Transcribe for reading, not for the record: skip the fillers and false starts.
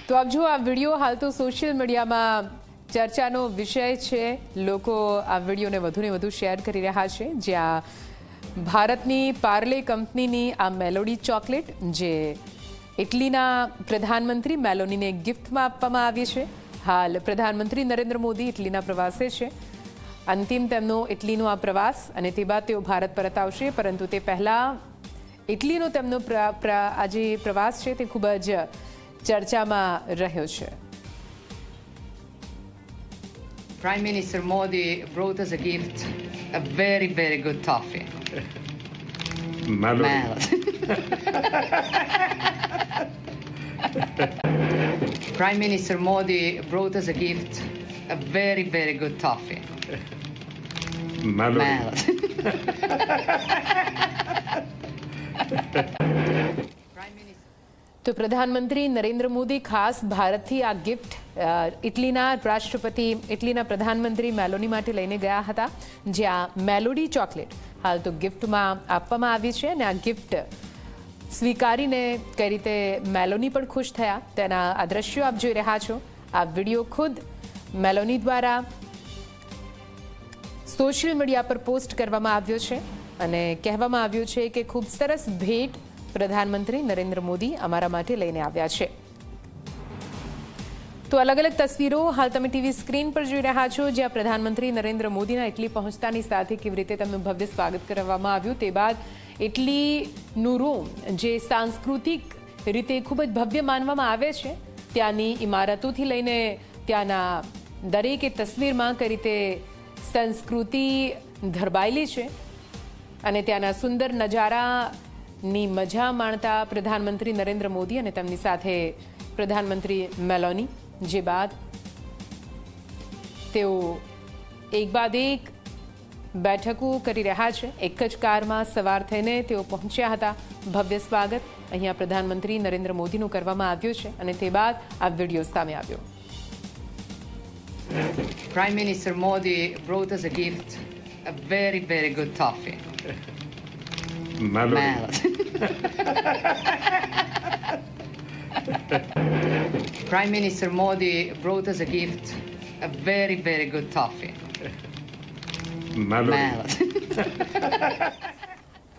તો આપ જો આ વિડીયો હાલ તો સોશિયલ મીડિયામાં ચર્ચાનો વિષય છે. લોકો આ વિડીયોને વધુને વધુ શેર કરી રહ્યા છે, જ્યાં ભારતની પાર્લે કંપનીની આ મેલોડી ચોકલેટ જે ઇટલીના પ્રધાનમંત્રી મેલોનીને ગિફ્ટમાં આપવામાં આવી છે. હાલ પ્રધાનમંત્રી નરેન્દ્ર મોદી ઇટલીના પ્રવાસે છે. અંતિમ તેમનો ઇટલીનો આ પ્રવાસ અને તે બાદ તેઓ ભારત પરત આવશે, પરંતુ તે પહેલાં ઇટલીનો તેમનો આજે પ્રવાસ છે તે ખૂબ જ ચર્ચામાં રહ્યો છે. Prime Minister Modi brought us a gift, a very, very good toffee. Melody. Prime Minister Modi brought us a gift, a very, very good toffee. Melody. તો પ્રધાનમંત્રી નરેન્દ્ર મોદી ખાસ ભારતથી આ ગિફ્ટ ઇટલીના રાષ્ટ્રપતિ ઇટલીના પ્રધાનમંત્રી મેલોની માટે લઈને ગયા હતા, જ્યાં મેલોડી ચોકલેટ હાલ તો ગિફ્ટમાં આપવામાં આવી છે. અને આ ગિફ્ટ સ્વીકારીને કઈ રીતે મેલોની પણ ખુશ થયા તેના આ દ્રશ્યો આપ જોઈ રહ્યા છો. આ વિડીયો ખુદ મેલોની દ્વારા સોશિયલ મીડિયા પર પોસ્ટ કરવામાં આવ્યો છે અને કહેવામાં આવ્યું છે કે ખૂબ સરસ ભેટ પ્રધાનમંત્રી નરેન્દ્ર મોદી અમારા માટે લઈને આવ્યા છે. તો અલગ અલગ તસવીરો હાલ તમે ટીવી સ્ક્રીન પર જોઈ રહ્યા છો, જ્યાં પ્રધાનમંત્રી નરેન્દ્ર મોદીના ઇટલી પહોંચતાની સાથે કેવી રીતે તેમનું ભવ્ય સ્વાગત કરવામાં આવ્યું. તે બાદ ઇટલીનું રોમ જે સાંસ્કૃતિક રીતે ખૂબ જ ભવ્ય માનવામાં આવે છે, ત્યાંની ઇમારતોથી લઈને ત્યાંના દરેક તસવીરમાં કઈ રીતે સંસ્કૃતિ ધરબાયેલી છે અને ત્યાંના સુંદર નજારાની મજા માણતા પ્રધાનમંત્રી નરેન્દ્ર મોદી અને તેમની સાથે પ્રધાનમંત્રી મેલોની, જે બાદ તેઓ એક બાદ એક બેઠકો કરી રહ્યા છે. એક જ કારમાં સવાર થઈને તેઓ પહોંચ્યા હતા. ભવ્ય સ્વાગત અહીંયા પ્રધાનમંત્રી નરેન્દ્ર મોદીનું કરવામાં આવ્યું છે અને તે બાદ આ વિડીયો સામે આવ્યો. Prime Minister Modi brought us a gift, a very, very good toffee. Melody. Prime Minister Modi brought us a gift, a very, very good toffee. Melody.